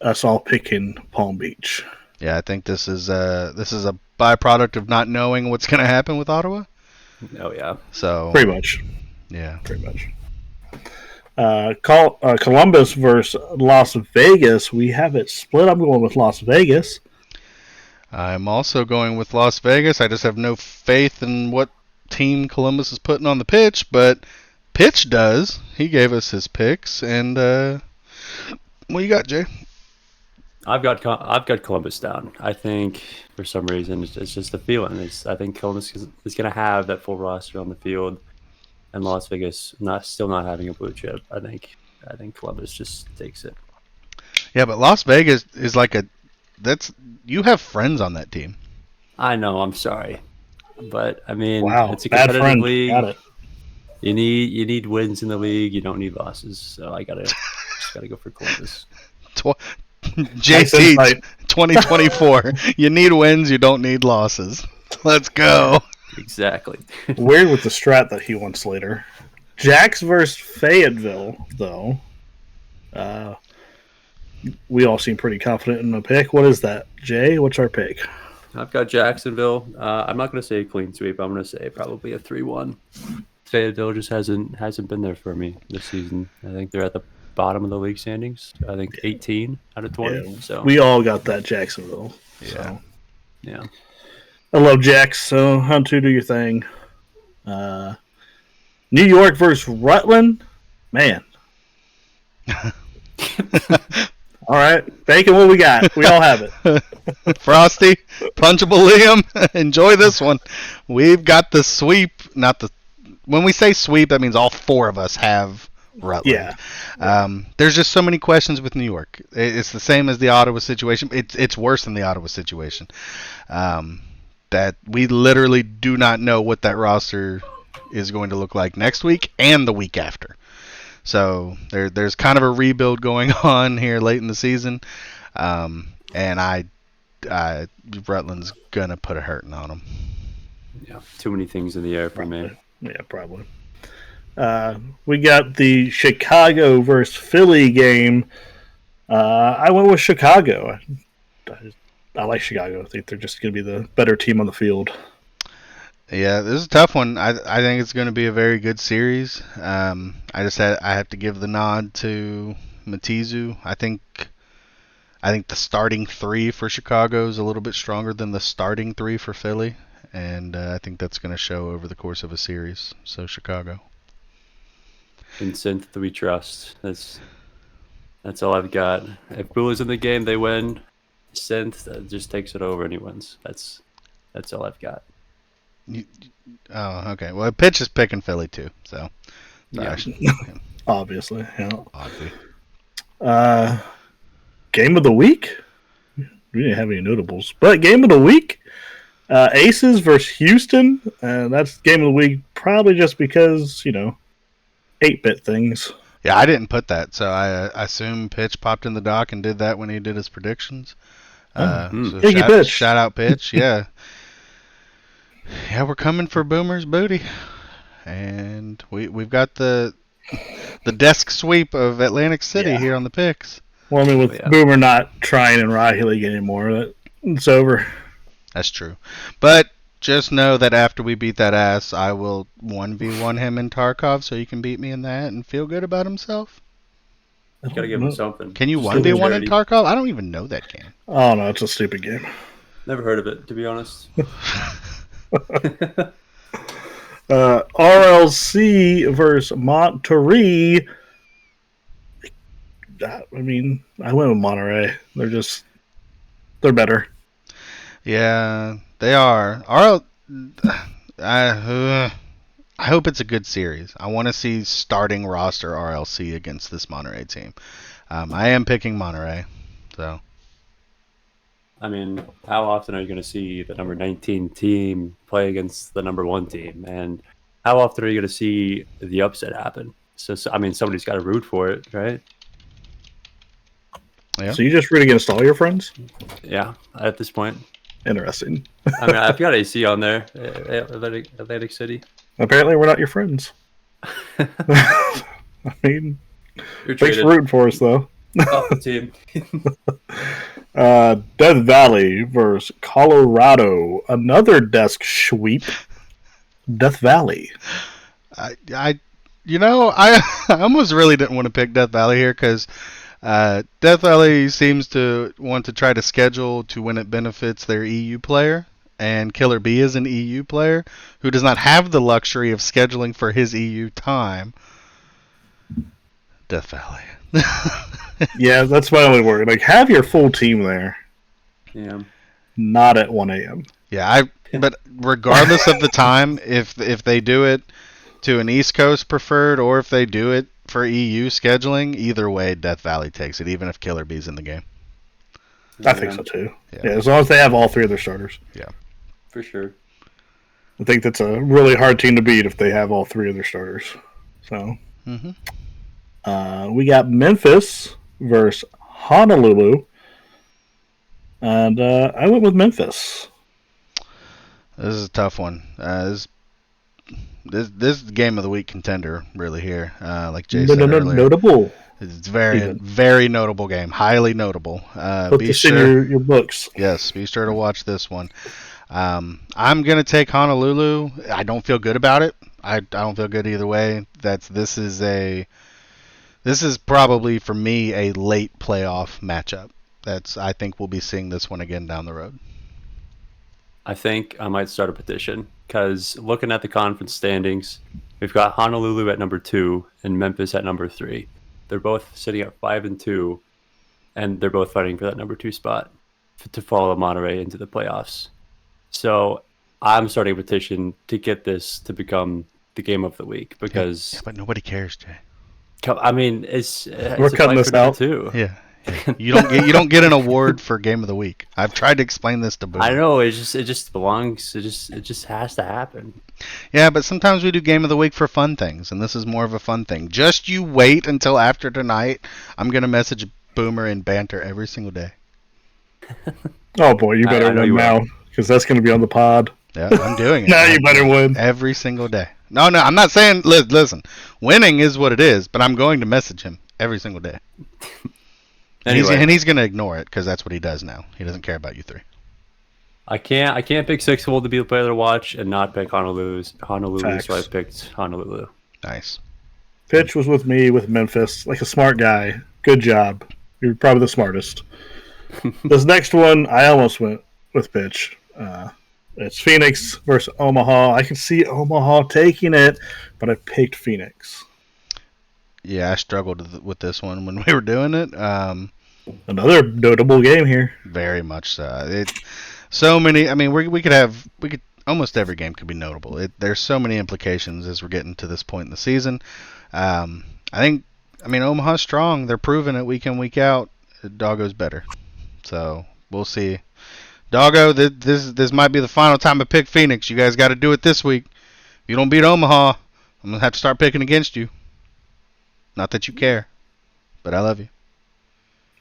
Us all picking Palm Beach. Yeah, I think this is a byproduct of not knowing what's going to happen with Ottawa. Oh, yeah. So Pretty much. yeah. Pretty much. Columbus versus Las Vegas. We have it split. I'm going with Las Vegas. I'm also going with Las Vegas. I just have no faith in what team Columbus is putting on the pitch, but Pitch does. He gave us his picks, and what you got, Jay? I've got Columbus down. I think for some reason it's just a feeling. I think Columbus is going to have that full roster on the field, and Las Vegas still not having a blue chip. I think Columbus just takes it. Yeah, but Las Vegas is like you have friends on that team. I know. I'm sorry, but I mean, Wow, it's a bad competitive friend. league. Got it. You need wins in the league. You don't need losses. So I just gotta go for Columbus. JT 2024. You need wins. You don't need losses. Let's go. Exactly. Weird with the strat that he wants later. Jacks versus Fayetteville, though. We all seem pretty confident in the pick. What is that, Jay? What's our pick? I've got Jacksonville. I'm not going to say a clean sweep. I'm going to say probably a 3-1. Fayetteville just hasn't been there for me this season. I think they're at the bottom of the league standings. I think 18 out of 20. Yeah, so we all got that Jacksonville. Yeah. So. yeah. I love Jacks, so Hunter, do your thing. New York versus Rutland. Man. All right, Bacon, what we got? We all have it. Frosty, Punchable Liam, enjoy this one. We've got the sweep, not the. When we say sweep, that means all four of us have Rutland. Yeah. There's just so many questions with New York. It's the same as the Ottawa situation. It's worse than the Ottawa situation. That we literally do not know what that roster is going to look like next week and the week after. So there's kind of a rebuild going on here late in the season, and Rutland's gonna put a hurting on them. Yeah, too many things in the air for me. Yeah, probably. We got the Chicago versus Philly game. I went with Chicago. I like Chicago. I think they're just going to be the better team on the field. Yeah, this is a tough one. I think it's going to be a very good series. I have to give the nod to Matizu. I think the starting three for Chicago is a little bit stronger than the starting three for Philly, and I think that's going to show over the course of a series. So Chicago. In synth we trust. That's all I've got. If Bulla's in the game, they win. Synth just takes it over and he wins. That's all I've got. Oh, okay. Well, Pitch is picking Philly too, so. Yeah. Obviously, yeah. Oddly. Game of the week? We didn't have any notables, but game of the week? Aces versus Houston. That's game of the week probably just because, 8-bit things. Yeah, I didn't put that, so I assume Pitch popped in the dock and did that when he did his predictions. So shout out Pitch, yeah. Yeah, we're coming for Boomer's booty, and we've got the desk sweep of Atlantic City here on the picks. Well, I mean, with Boomer not trying in Rocky League anymore, it's over. That's true, but just know that after we beat that ass, I will 1v1 him in Tarkov, so he can beat me in that and feel good about himself. You gotta give him something. Can you 1v1 in Tarkov? I don't even know that game. Oh no, it's a stupid game. Never heard of it, to be honest. RLC versus Monterey. I mean, I went with Monterey. They're better. Yeah, they are. I hope it's a good series. I want to see starting roster RLC against this Monterey team. I am picking Monterey, so. I mean, how often are you going to see the number 19 team play against the number 1 team? And how often are you going to see the upset happen? So I mean, somebody's got to root for it, right? Yeah. So you just root against all your friends? Yeah, at this point. Interesting. I mean, I've got AC on there, Atlantic City. Apparently, we're not your friends. I mean, thanks for rooting for us, though. Off the team. Death Valley versus Colorado. Another desk sweep. Death Valley. I almost really didn't want to pick Death Valley here because Death Valley seems to want to try to schedule to when it benefits their EU player, and Killer B is an EU player who does not have the luxury of scheduling for his EU time. Death Valley. Yeah, that's my only worry. Like, have your full team there. Yeah. Not at 1 a.m. Yeah, but regardless of the time, if they do it to an East Coast preferred or if they do it for EU scheduling, either way, Death Valley takes it, even if Killer B's in the game. I think so too. Yeah, as long as they have all 3 of their starters. Yeah. For sure. I think that's a really hard team to beat if they have all 3 of their starters. So, we got Memphis versus Honolulu, and I went with Memphis. This is a tough one. This game of the week contender really here. Like Jay said earlier, notable. It's very notable game, highly notable. Put this in your books. Yes, be sure to watch this one. I'm gonna take Honolulu. I don't feel good about it. I don't feel good either way. This is probably for me a late playoff matchup. I think we'll be seeing this one again down the road. I think I might start a petition because looking at the conference standings, we've got Honolulu at number 2 and Memphis at number 3. They're both sitting at 5-2. and they're both fighting for that number 2 spot to follow Monterey into the playoffs. So I'm starting a petition to get this to become the game of the week because Yeah, but nobody cares, Jay. I mean it's We're a cutting fight this for number out. 2. Yeah. You don't get an award for game of the week. I've tried to explain this to Boomer. I know it just belongs. It just has to happen. Yeah, but sometimes we do game of the week for fun things, and this is more of a fun thing. Just you wait until after tonight. I'm gonna message Boomer and banter every single day. Oh boy, you I better know win you will. now because that's going to be on the pod. Yeah, I'm doing it. Now you better win. Every single day. No, I'm not saying. Listen, winning is what it is, but I'm going to message him every single day. Anyway, And he's going to ignore it because that's what he does now. He doesn't care about you three. I can't pick Sixable to be the player to watch and not pick Honolulu. Facts. So I picked Honolulu. Nice. Pitch was with me with Memphis, like a smart guy. Good job. You're probably the smartest. This next one, I almost went with Pitch. It's Phoenix versus Omaha. I can see Omaha taking it, but I picked Phoenix. Yeah, I struggled with this one when we were doing it. Another notable game here. Very much so. So many. I mean, we could almost every game could be notable. There's so many implications as we're getting to this point in the season. I mean, Omaha's strong. They're proving it week in, week out. Doggo's better. So we'll see. Doggo, this might be the final time I pick Phoenix. You guys got to do it this week. If you don't beat Omaha, I'm gonna have to start picking against you. Not that you care, but I love you.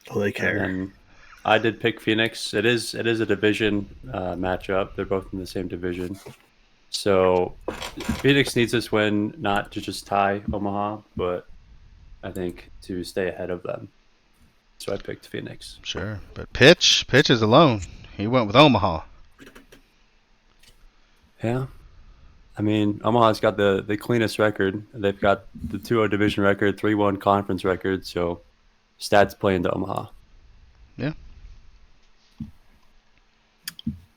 Oh, they care. And I did pick Phoenix. It is a division matchup. They're both in the same division. So Phoenix needs this win not to just tie Omaha, but I think to stay ahead of them. So I picked Phoenix. Sure, but Pitch is alone. He went with Omaha. Yeah. I mean, Omaha's got the cleanest record. They've got the 2-0 division record, 3-1 conference record. So stats playing to Omaha. Yeah.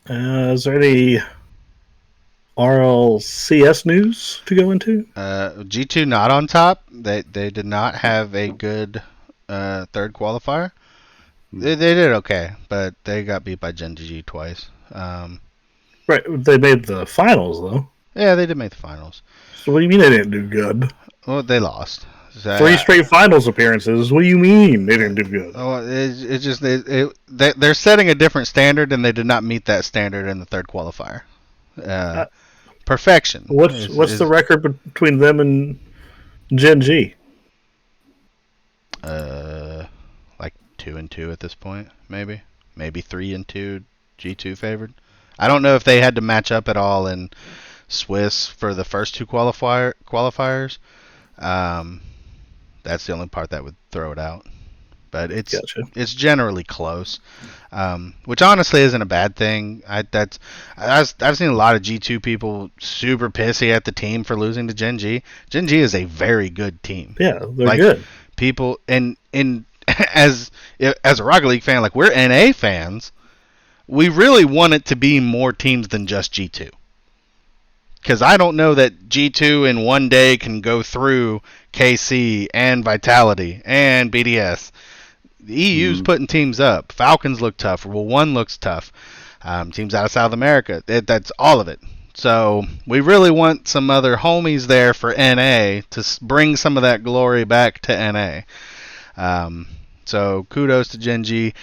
Is there any RLCS news to go into? G2 not on top. They did not have a good third qualifier. They did okay, but they got beat by Gen G twice. Right, they made the finals though. Yeah, they did make the finals. So what do you mean they didn't do good? Well, they lost. So, 3 straight finals appearances. What do you mean they didn't do good? Oh, it's just they're setting a different standard, and they did not meet that standard in the third qualifier. Perfection. What's the record between them and Gen G? Like 2-2 at this point, maybe 3-2. G2 favored. I don't know if they had to match up at all in Swiss for the first 2 qualifiers. That's the only part that would throw it out. But it's generally close, which honestly isn't a bad thing. I've seen a lot of G2 people super pissy at the team for losing to Gen G. Gen G is a very good team. Yeah, they're good. People in as a Rocket League fan, like we're NA fans, we really want it to be more teams than just G2. Because I don't know that G2 in one day can go through KC and Vitality and BDS. The EU's putting teams up. Falcons look tough. Well, one looks tough. Teams out of South America. That's all of it. So we really want some other homies there for NA to bring some of that glory back to NA. So kudos to Gen G.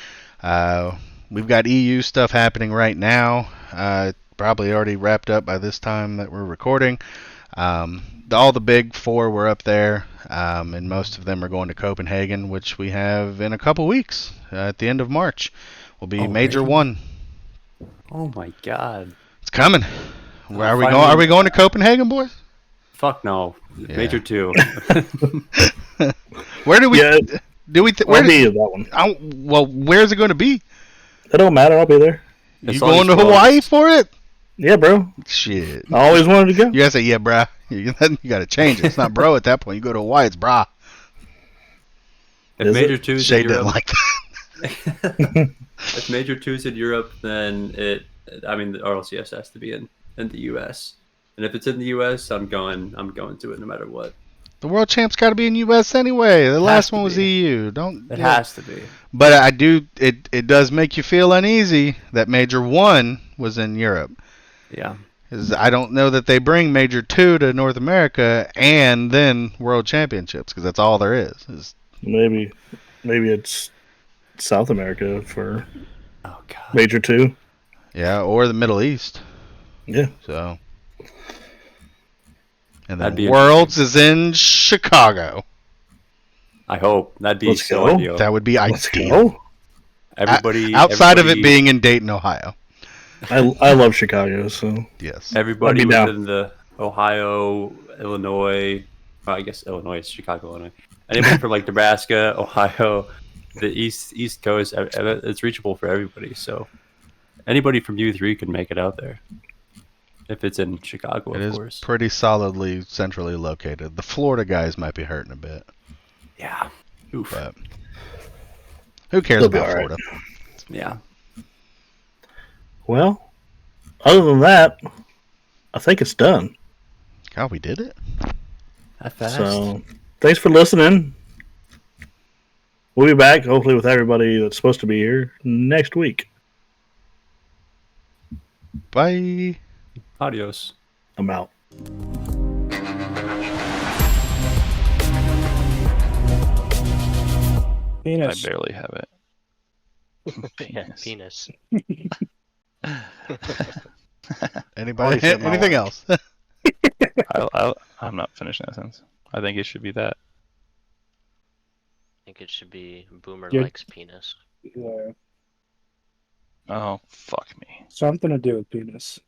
We've got EU stuff happening right now. Probably already wrapped up by this time that we're recording. All the big 4 were up there, and most of them are going to Copenhagen, which we have in a couple weeks. At the end of March will be Major 1. Oh my God! It's coming. Where are we going? Are we going to Copenhagen, boys? Fuck no. Yeah. Major 2. Where do we? Yeah, Where I'll be at that one. Well, where's it going to be? It don't matter. I'll be there. You going to Hawaii for it? Yeah, bro. Shit. I always wanted to go. You gotta say, yeah, brah. You gotta change it. It's not bro at that point. You go to Hawaii, it's brah. If Major 2's Shay in didn't Europe, like that. if Major 2's in Europe, then the RLCS has to be in the US. And if it's in the US, I'm going to it no matter what. The world champ's got to be in U.S. anyway. The last to one was be. EU. Don't. It has to be. But I do. It does make you feel uneasy that Major 1 was in Europe. Yeah. 'Cause I don't know that they bring Major 2 to North America and then World Championships, because that's all there is. Maybe it's South America for Oh God. Major 2. Yeah, or the Middle East. Yeah. So. And That'd then be Worlds is in Chicago. I hope that'd be Let's so go. ideal. That would be Let's ideal. go. Outside of it being in Dayton, Ohio. I love Chicago, so Yes. everybody I'd be down. within the Ohio, Illinois. Well, I guess Illinois is Chicago, Illinois. Anybody from like Nebraska, Ohio, the East Coast, it's reachable for everybody. So anybody from U3 can make it out there. If it's in Chicago, It of is course. pretty solidly centrally located. The Florida guys might be hurting a bit, Yeah. Oof. but who cares They'll be about all right. Florida? Yeah. well. Other than that, I think it's done. God, we did it. That fast. So thanks for listening. We'll be back hopefully with everybody that's supposed to be here next week. Bye. Adios. I'm out. Penis. I barely have it. Penis. Anybody? said my Anything wife. else? I'm not finishing that sentence. I think it should be that. I think it should be Boomer You're- likes penis. Yeah, Oh, fuck me. something to do with penis.